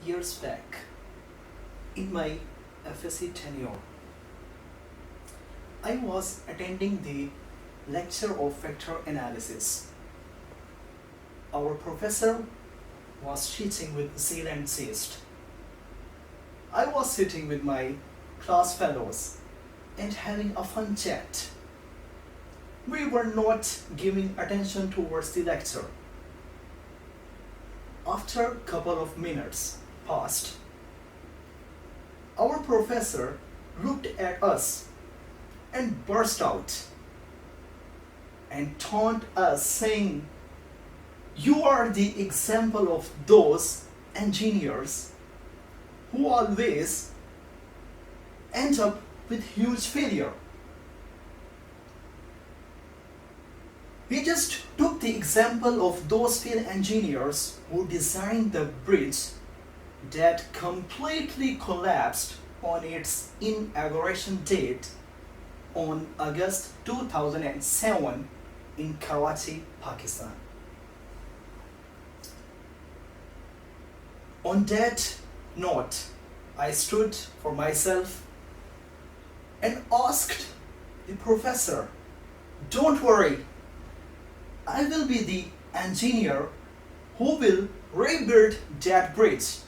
Years back, in my FSC tenure, I was attending the lecture of factor analysis. Our professor was teaching with zeal and zest. I was sitting with my class fellows and having a fun chat. We were not giving attention towards the lecture. After a couple of minutes passed, our professor looked at us and burst out and taunted us, saying, "You are the example of those engineers who always end up with huge failure." We just took the example of those field engineers who designed the bridge that completely collapsed on its inauguration date on August 2007 in Karachi, Pakistan. On that note, I stood for myself and asked the professor, "Don't worry, I will be the engineer who will rebuild that bridge."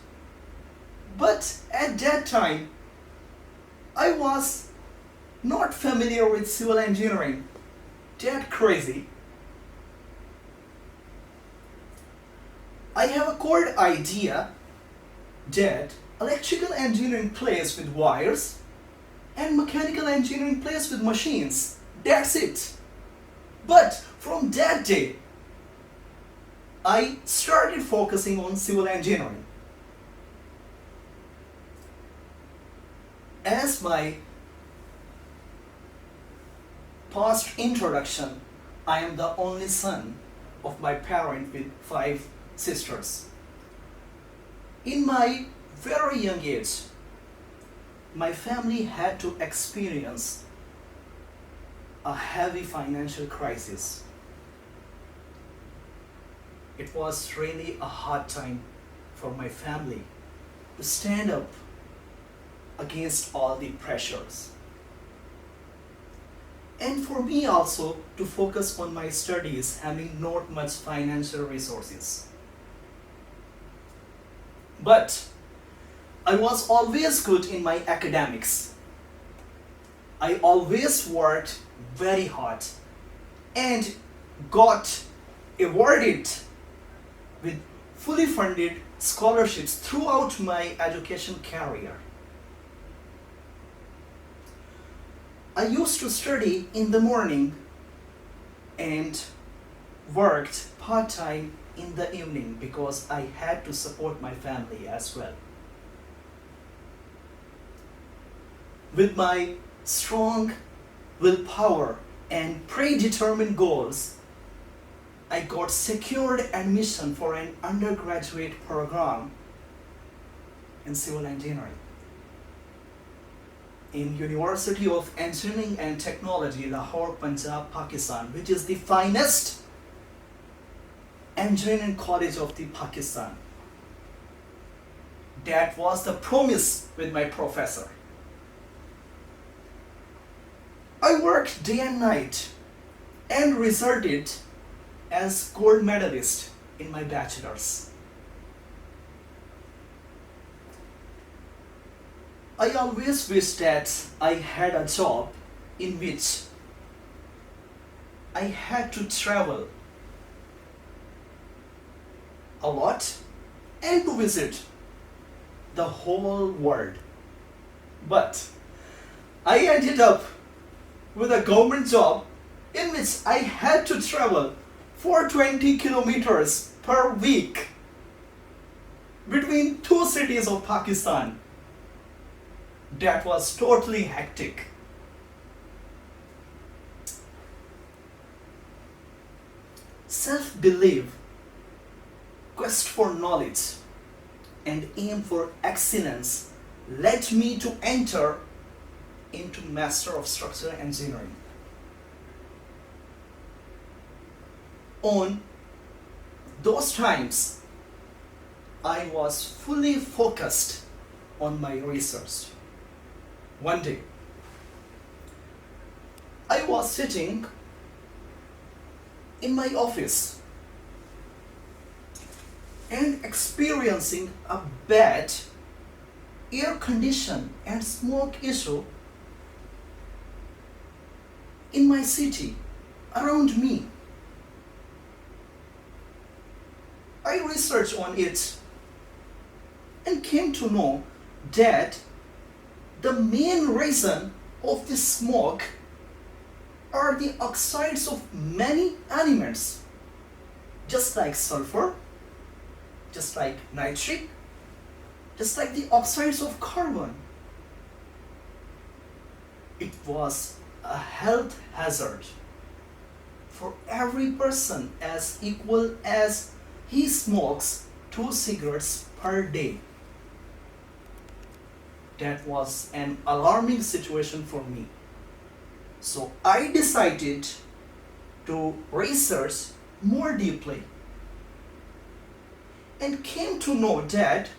But at that time, I was not familiar with civil engineering. That crazy. I have a core idea that electrical engineering plays with wires and mechanical engineering plays with machines. That's it. But from that day, I started focusing on civil engineering. As my past introduction, I am the only son of my parent with 5 sisters. In my very young age, my family had to experience a heavy financial crisis. It was really a hard time for my family to stand up against all the pressures. And for me also to focus on my studies, having not much financial resources. But I was always good in my academics. I always worked very hard and got awarded with fully funded scholarships throughout my education career. I used to study in the morning and worked part-time in the evening because I had to support my family as well. With my strong willpower and predetermined goals, I got secured admission for an undergraduate program in civil engineering in University of Engineering and Technology, Lahore, Punjab, Pakistan, which is the finest engineering college of the Pakistan. That was the promise with my professor. I worked day and night and resulted as gold medalist in my bachelor's. I always wished that I had a job in which I had to travel a lot and to visit the whole world. But I ended up with a government job in which I had to travel for 20 kilometers per week between 2 cities of Pakistan. That was totally hectic. Self-belief, quest for knowledge, and aim for excellence led me to enter into Master of Structural Engineering. On those times, I was fully focused on my research. One day, I was sitting in my office and experiencing a bad air condition and smoke issue in my city around me. I researched on it and came to know that the main reason of the smoke are the oxides of many elements, just like sulfur, just like nitric, just like the oxides of carbon. It was a health hazard for every person as equal as he smokes 2 cigarettes per day. That was an alarming situation for me. So I decided to research more deeply and came to know that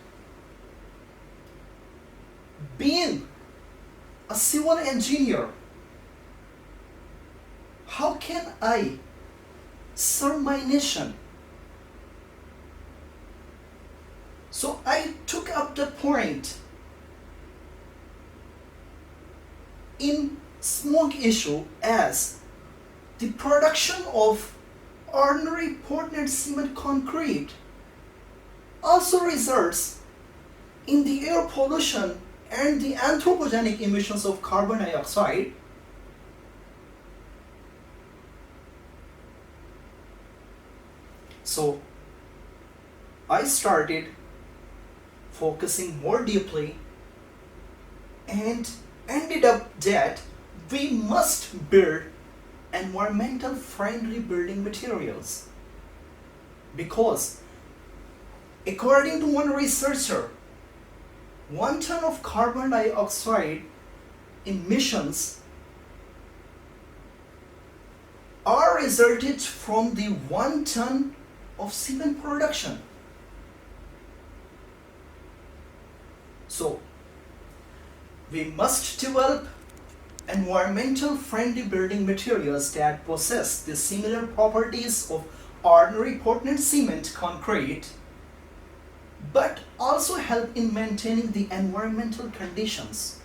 being a civil engineer, how can I serve my nation? So I took up the point in smoke issue as the production of ordinary Portland cement concrete also results in the air pollution and the anthropogenic emissions of carbon dioxide. So I started focusing more deeply and ended up that we must build environmental friendly building materials, because according to one researcher, 1 ton of carbon dioxide emissions are resulted from the 1 ton of cement production. So we must develop environmental friendly building materials that possess the similar properties of ordinary Portland cement concrete, but also help in maintaining the environmental conditions.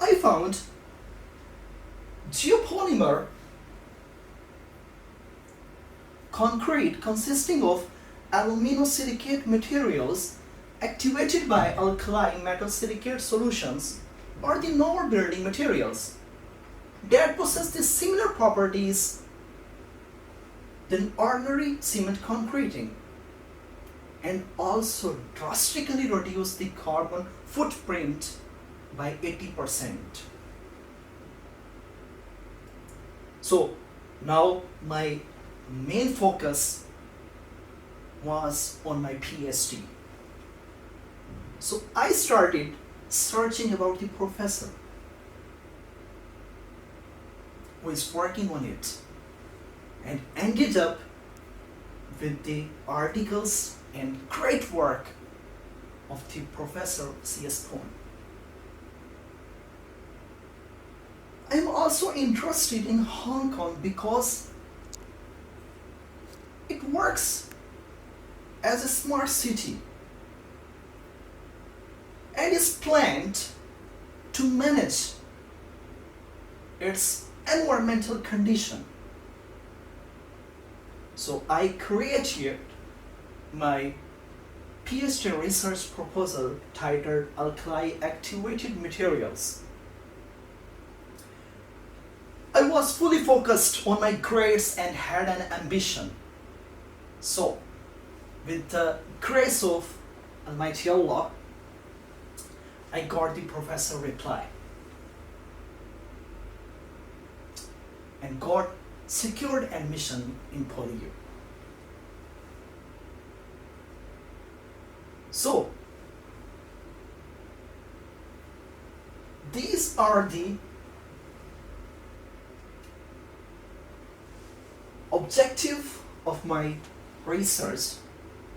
I found geopolymer concrete consisting of aluminosilicate materials activated by alkali metal silicate solutions are the novel building materials that possess the similar properties than ordinary cement concreting, and also drastically reduce the carbon footprint by 80%. So now my main focus was on my PhD. So I started searching about the professor who is working on it, and ended up with the articles and great work of the Professor C.S. Thorne. I am also interested in Hong Kong because it works as a smart city and is planned to manage its environmental condition. So I created my PhD research proposal titled Alkali Activated Materials. I was fully focused on my grades and had an ambition. So, with the grace of Almighty Allah, I got the professor reply and got secured admission in PolyU. So, these are the objective of my research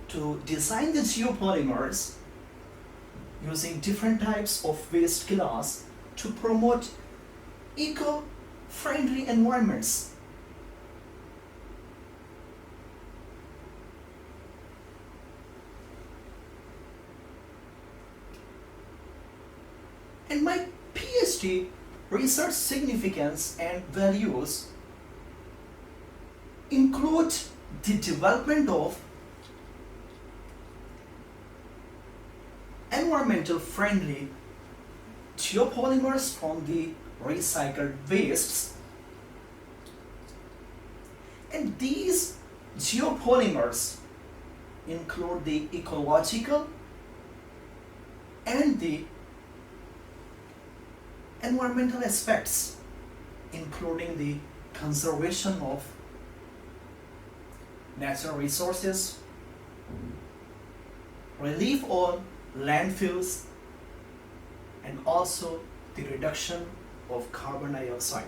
to design the geopolymers using different types of waste glass to promote eco-friendly environments. And my PhD research significance and values include the development of environmental friendly geopolymers from the recycled wastes, and these geopolymers include the ecological and the environmental aspects, including the conservation of natural resources, relief on landfills, and also the reduction of carbon dioxide.